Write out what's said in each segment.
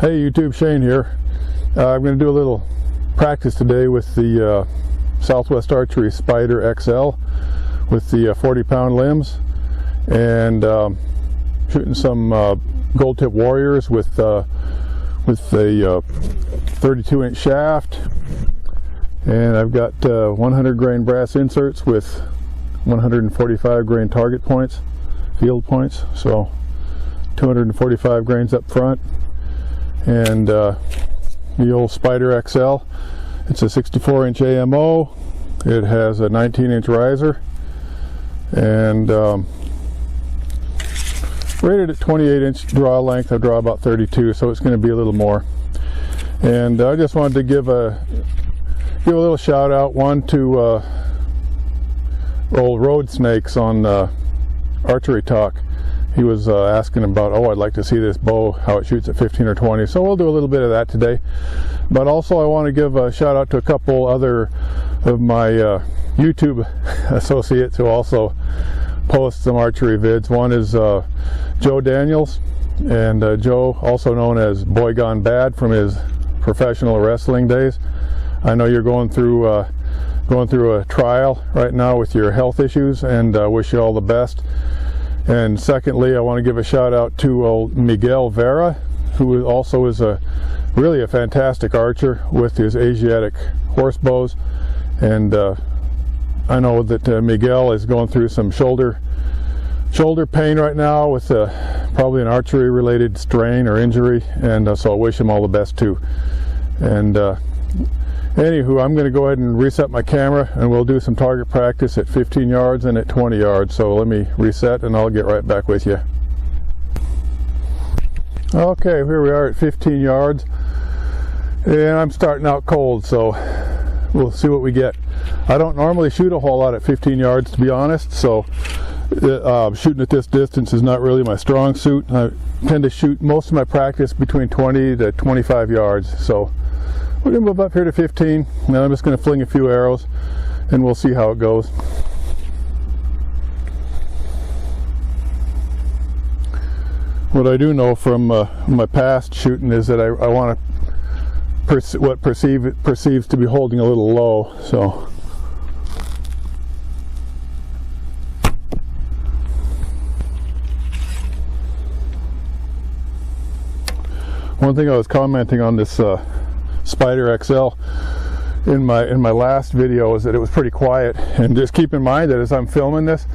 Hey YouTube, Shane here. I'm going to do a little practice today with the Southwest Archery Spyder XL with the 40-pound limbs, and shooting some gold tip warriors with a 32-inch shaft, and I've got 100 grain brass inserts with 145 grain target points, field points, so 245 grains up front. And the old Spyder XL, it's a 64-inch AMO. It has a 19-inch riser, and rated at 28-inch draw length. I draw about 32, so it's going to be a little more. And I just wanted to give a little shout out, one to old Road Snakes on Archery Talk. He was asking about, oh, I'd like to see this bow, how it shoots at 15 or 20. So we'll do a little bit of that today. But also I want to give a shout out to a couple other of my YouTube associates who also post some archery vids. One is Joe Daniels, and Joe, also known as Boy Gone Bad from his professional wrestling days. I know you're going through a trial right now with your health issues, and wish you all the best. And secondly, I want to give a shout out to old Miguel Vera, who also is really a fantastic archer with his Asiatic horse bows. And I know that Miguel is going through some shoulder pain right now with probably an archery related strain or injury, and so I wish him all the best too. And anywho, I'm going to go ahead and reset my camera, and we'll do some target practice at 15 yards and at 20 yards. So let me reset and I'll get right back with you. Okay, here we are at 15 yards, and I'm starting out cold, so we'll see what we get. I don't normally shoot a whole lot at 15 yards, to be honest, so shooting at this distance is not really my strong suit. I tend to shoot most of my practice between 20 to 25 yards, so we're going to move up here to 15, and I'm just going to fling a few arrows, and we'll see how it goes. What I do know from my past shooting is that I want to perceives to be holding a little low. So one thing I was commenting on this Spyder XL in my last video is that it was pretty quiet, and just keep in mind that as I'm filming this,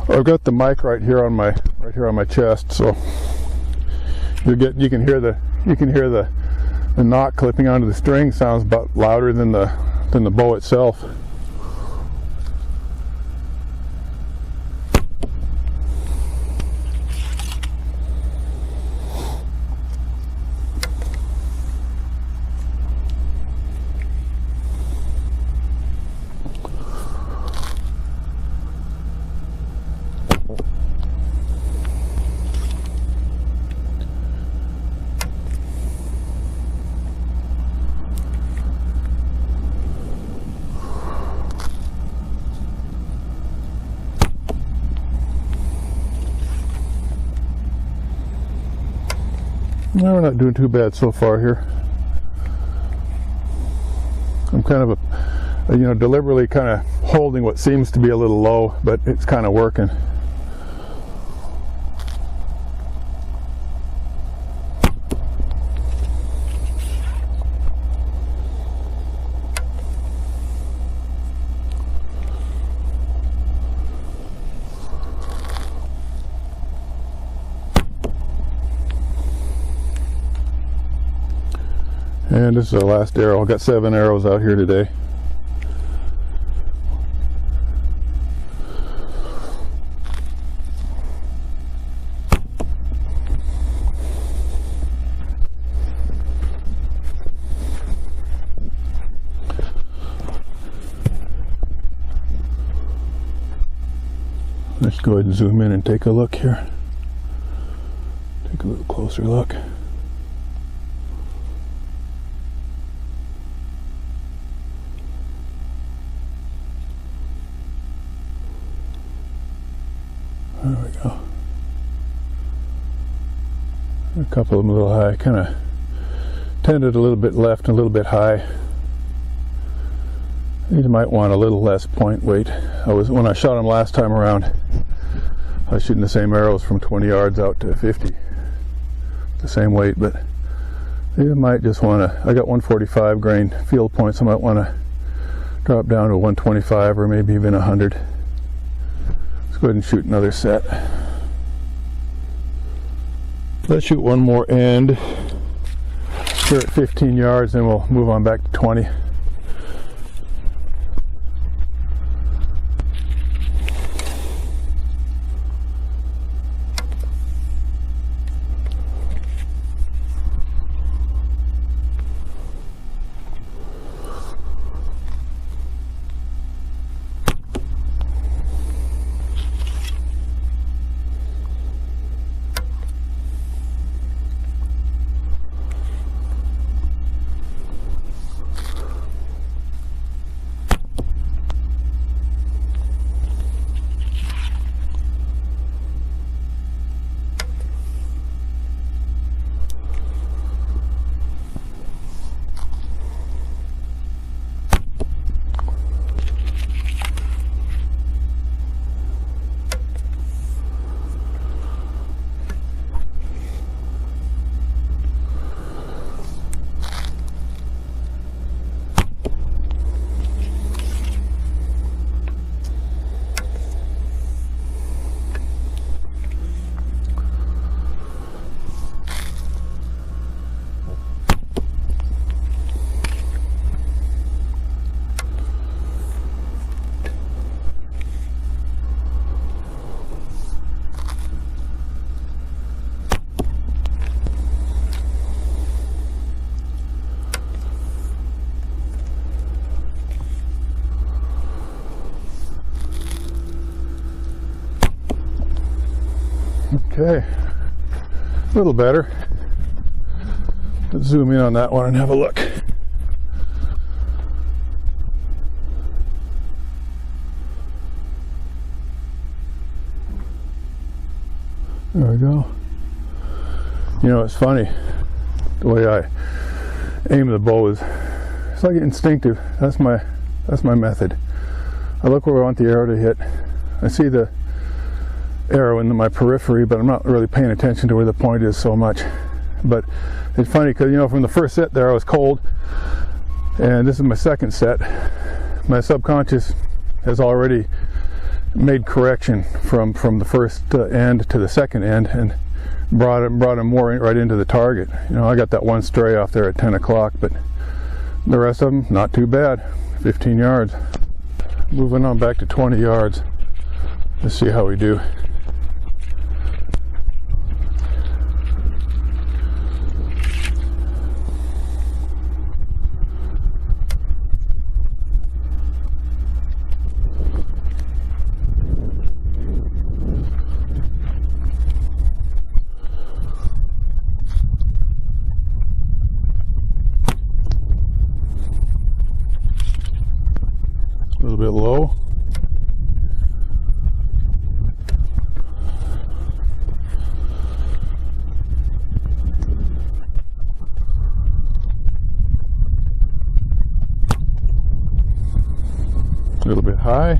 I've got the mic right here on my chest, so you can hear the knot clipping onto the string. Sounds about louder than the bow itself. No, we're not doing too bad so far here. I'm kind of deliberately kind of holding what seems to be a little low, but it's kind of working. And this is the last arrow. I've got 7 arrows out here today. Let's go ahead and zoom in and take a look here. Take a little closer look. There we go. A couple of them a little high. Kind of tended a little bit left and a little bit high. These might want a little less point weight. When I shot them last time around, I was shooting the same arrows from 20 yards out to 50. The same weight, but you might just want to, I got 145 grain field points, I might want to drop down to 125 or maybe even 100. Let's go ahead and shoot another set. Let's shoot one more end. We're at 15 yards, then we'll move on back to 20. Okay, a little better. Let's zoom in on that one and have a look. There we go. You know, it's funny, the way I aim the bow is, it's like instinctive. That's my method. I look where I want the arrow to hit. I see the arrow into my periphery, but I'm not really paying attention to where the point is so much. But it's funny because, you know, from the first set there I was cold, and this is my second set. My subconscious has already made correction from the first end to the second end and brought him more right into the target. You know, I got that one stray off there at 10 o'clock, but the rest of them not too bad. 15 yards. Moving on back to 20 yards. Let's see how we do. A little bit low. A little bit high.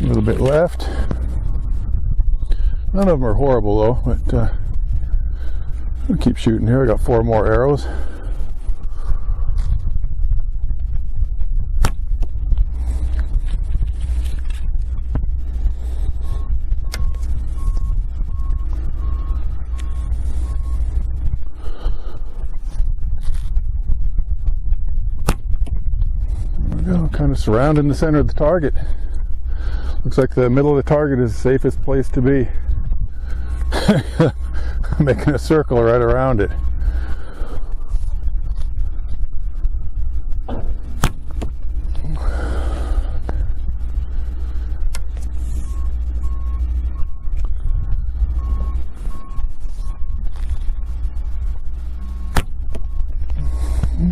A little bit left. None of them are horrible though, but I'll keep shooting here. I got 4 more arrows. There we go, kind of surrounding the center of the target. Looks like the middle of the target is the safest place to be. Making a circle right around it.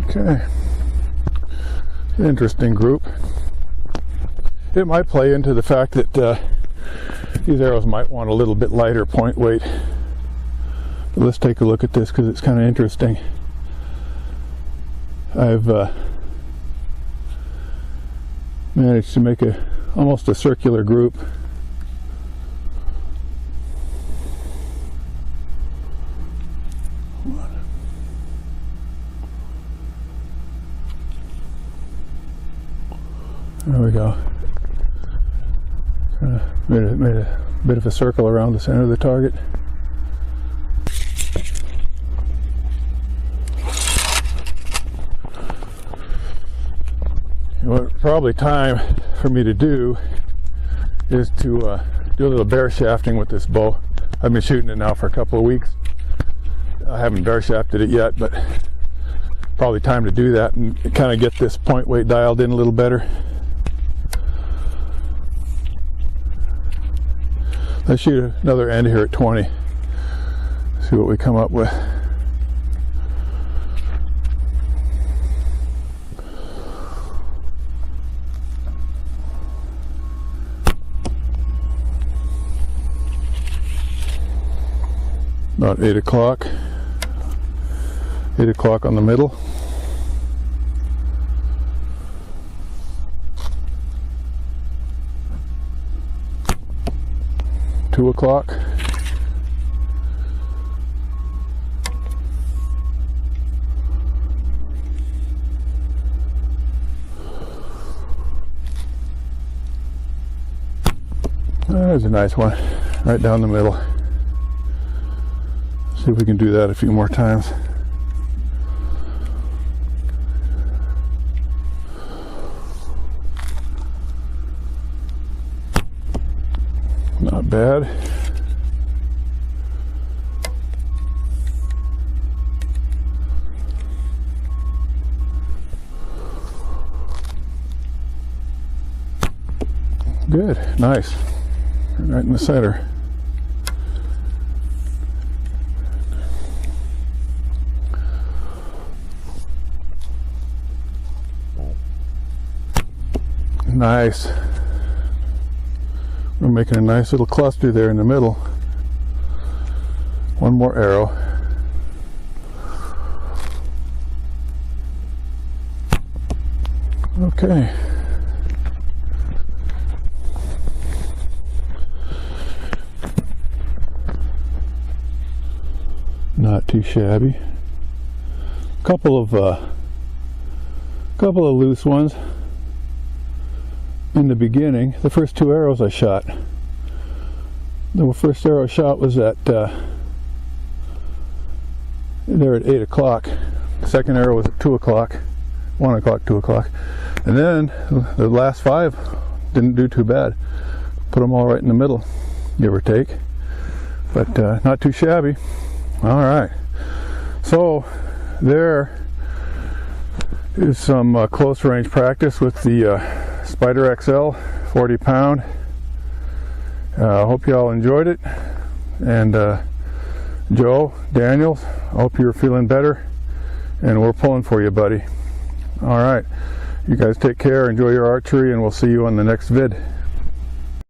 Okay. interesting group. It might play into the fact that these arrows might want a little bit lighter point weight. But let's take a look at this because it's kind of interesting. I've managed to make almost a circular group. There we go. Made a bit of a circle around the center of the target. What probably time for me to do is to do a little bear shafting with this bow. I've been shooting it now for a couple of weeks. I haven't bear shafted it yet, but probably time to do that and kind of get this point weight dialed in a little better. Let's shoot another end here at 20. See what we come up with. About 8 o'clock. 8 o'clock on the middle. $2 o'clock. There's a nice one right down the middle. See if we can do that a few more times. Not bad. Good, nice. Right in the center. Nice. We're making a nice little cluster there in the middle. One more arrow. Okay. Not too shabby. Couple of loose ones. In the beginning, the first 2 arrows I shot. The first arrow I shot was at there at 8 o'clock. The second arrow was at 2 o'clock, 1 o'clock, 2 o'clock, and then the last 5 didn't do too bad. Put them all right in the middle, give or take, but not too shabby. All right, so there is some close range practice with the Spyder XL 40 pound. I hope you all enjoyed it, and Joe, Daniels, I hope you're feeling better, and we're pulling for you, buddy. All right, you guys take care, enjoy your archery, and we'll see you on the next vid.